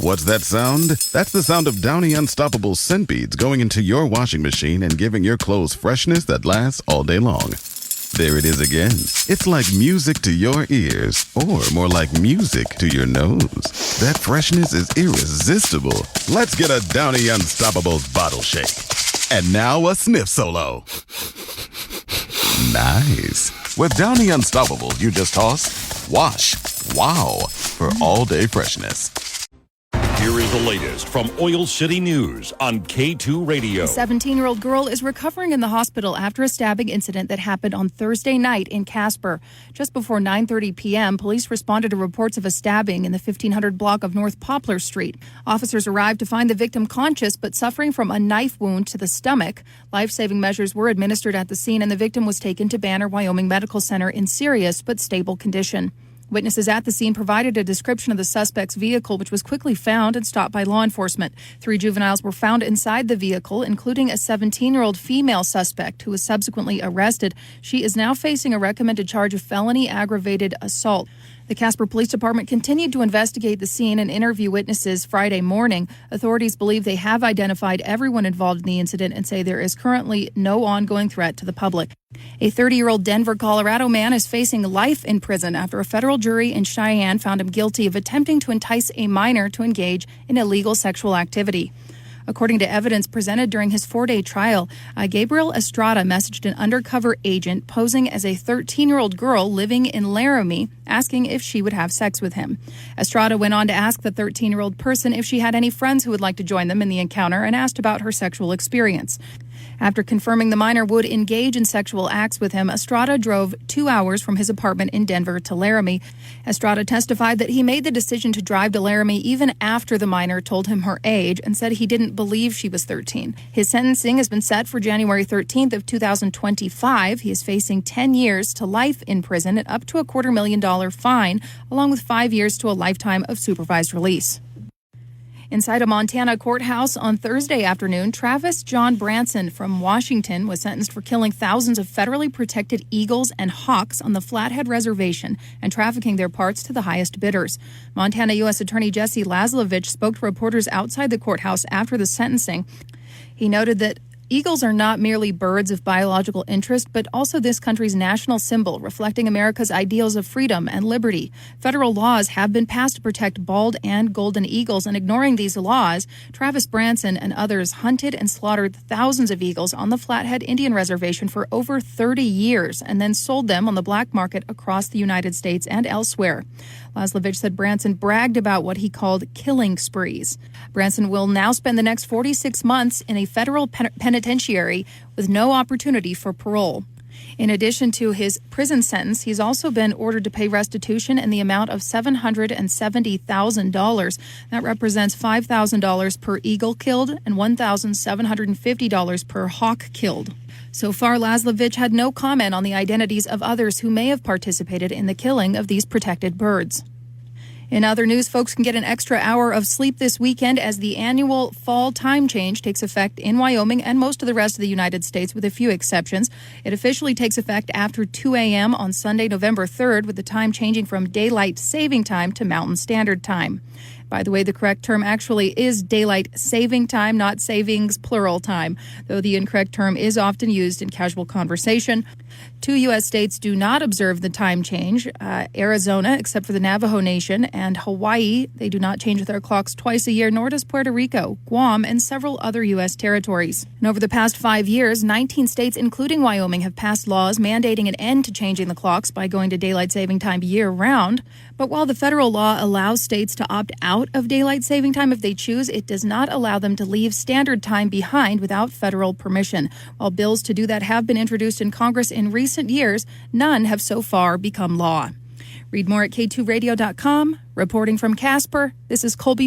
What's that sound? That's the sound of Downy Unstoppable scent beads going into your washing machine and giving your clothes freshness that lasts all day long. There it is again. It's like music to your ears, or more like music to your nose. That freshness is irresistible. Let's get a Downy Unstoppables bottle shake. And now a sniff solo. Nice. With Downy Unstoppables, you just toss, wash, wow, for all-day freshness. Here is the latest from Oil City News on K2 Radio. A 17-year-old girl is recovering in the hospital after a stabbing incident that happened on Thursday night in Casper. Just before 9:30 p.m., police responded to reports of a stabbing in the 1500 block of North Poplar Street. Officers arrived to find the victim conscious but suffering from a knife wound to the stomach. Life-saving measures were administered at the scene, and the victim was taken to Banner, Wyoming Medical Center in serious but stable condition. Witnesses at the scene provided a description of the suspect's vehicle, which was quickly found and stopped by law enforcement. 3 juveniles were found inside the vehicle, including a 17-year-old female suspect who was subsequently arrested. She is now facing a recommended charge of felony aggravated assault. The Casper Police Department continued to investigate the scene and interview witnesses Friday morning. Authorities believe they have identified everyone involved in the incident and say there is currently no ongoing threat to the public. A 30-year-old Denver, Colorado man is facing life in prison after a federal jury in Cheyenne found him guilty of attempting to entice a minor to engage in illegal sexual activity. According to evidence presented during his 4-day trial, Gabriel Estrada messaged an undercover agent posing as a 13-year-old girl living in Laramie, asking if she would have sex with him. Estrada went on to ask the 13-year-old person if she had any friends who would like to join them in the encounter and asked about her sexual experience. After confirming the minor would engage in sexual acts with him, Estrada drove 2 hours from his apartment in Denver to Laramie. Estrada testified that he made the decision to drive to Laramie even after the minor told him her age and said he didn't believe she was 13. His sentencing has been set for January 13th of 2025. He is facing 10 years to life in prison and up to a $250,000 fine, along with 5 years to a lifetime of supervised release. Inside a Montana courthouse on Thursday afternoon, Travis John Branson from Washington was sentenced for killing thousands of federally protected eagles and hawks on the Flathead Reservation and trafficking their parts to the highest bidders. Montana U.S. Attorney Jesse Laslovich spoke to reporters outside the courthouse after the sentencing. He noted that eagles are not merely birds of biological interest, but also this country's national symbol, reflecting America's ideals of freedom and liberty. Federal laws have been passed to protect bald and golden eagles, and ignoring these laws, Travis Branson and others hunted and slaughtered thousands of eagles on the Flathead Indian Reservation for over 30 years and then sold them on the black market across the United States and elsewhere. Laslovich said Branson bragged about what he called killing sprees. Branson will now spend the next 46 months in a federal penitentiary with no opportunity for parole. In addition to his prison sentence, he's also been ordered to pay restitution in the amount of $770,000. That represents $5,000 per eagle killed and $1,750 per hawk killed. So far, Laslovich had no comment on the identities of others who may have participated in the killing of these protected birds. In other news, folks can get an extra hour of sleep this weekend as the annual fall time change takes effect in Wyoming and most of the rest of the United States, with a few exceptions. It officially takes effect after 2 a.m. on Sunday, November 3rd, with the time changing from daylight saving time to Mountain Standard Time. By the way, the correct term actually is daylight saving time, not savings plural time, though the incorrect term is often used in casual conversation. 2 U.S. states do not observe the time change. Arizona, except for the Navajo Nation, and Hawaii, they do not change their clocks twice a year, nor does Puerto Rico, Guam, and several other U.S. territories. And over the past 5 years, 19 states, including Wyoming, have passed laws mandating an end to changing the clocks by going to daylight saving time year-round. But while the federal law allows states to opt out of daylight saving time if they choose, it does not allow them to leave standard time behind without federal permission. While bills to do that have been introduced in Congress in recent years, none have so far become law. Read more at k2radio.com. Reporting from Casper, this is Colby.